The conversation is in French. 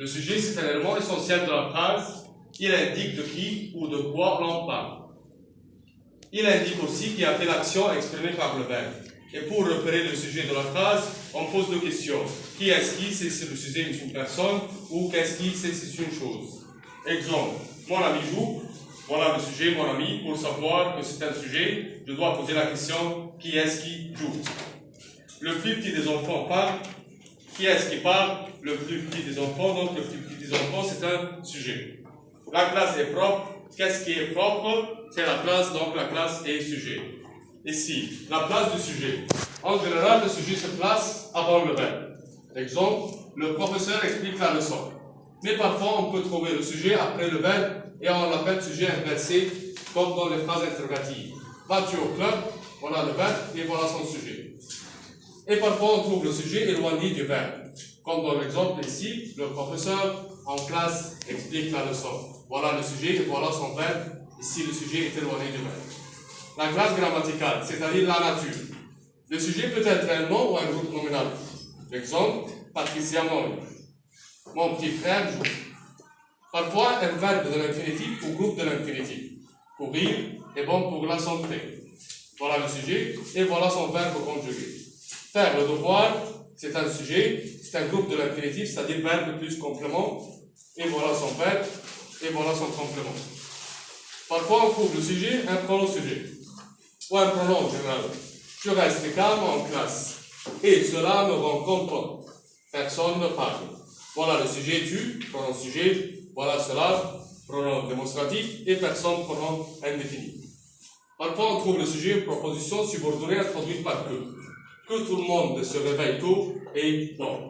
Le sujet, c'est un élément essentiel de la phrase. Il indique de qui ou de quoi l'on parle. Il indique aussi qui a fait l'action exprimée par le verbe. Et pour repérer le sujet de la phrase, on pose deux questions. Qui est-ce qui sait si le sujet est une personne ou qu'est-ce qui sait si c'est une chose? Exemple, mon ami joue. Voilà le sujet, mon ami. Pour savoir que c'est un sujet, je dois poser la question qui est-ce qui joue? Le plus petit des enfants parle. Qui est-ce qui parle? Le plus petit des enfants. Donc le plus petit des enfants, c'est un sujet. La classe est propre. Qu'est-ce qui est propre? C'est la classe, donc la classe est sujet. Ici, la place du sujet. En général, le sujet se place avant le verbe. Exemple, le professeur explique la leçon. Mais parfois, on peut trouver le sujet après le verbe et on l'appelle sujet inversé, comme dans les phrases interrogatives. Vas-tu au club? Voilà le verbe et voilà son sujet. Et parfois, on trouve le sujet éloigné du verbe. Comme dans l'exemple ici, le professeur en classe explique la leçon. Voilà le sujet et voilà son verbe. Ici, le sujet est éloigné du verbe. La classe grammaticale, c'est-à-dire la nature. Le sujet peut être un nom ou un groupe nominal. Exemple, Patricia mange. Mon petit frère joue. Parfois, un verbe de l'infinitif ou groupe de l'infinitif. Courir est bon pour la santé. Voilà le sujet et voilà son verbe conjugué. Faire le devoir, c'est un sujet, c'est un groupe de l'infinitif, c'est-à-dire verbe plus complément. Et voilà son verbe et voilà son complément. Parfois, on trouve le sujet, un pronom-sujet. Ou un pronom général. Je reste calme en classe. Et cela me rend content. Personne ne parle. Voilà le sujet du, pronom sujet. Voilà cela, pronom démonstratif. Et personne, pronom indéfini. Parfois, on trouve le sujet, proposition subordonnée introduite par que. Que tout le monde se réveille tôt et bon.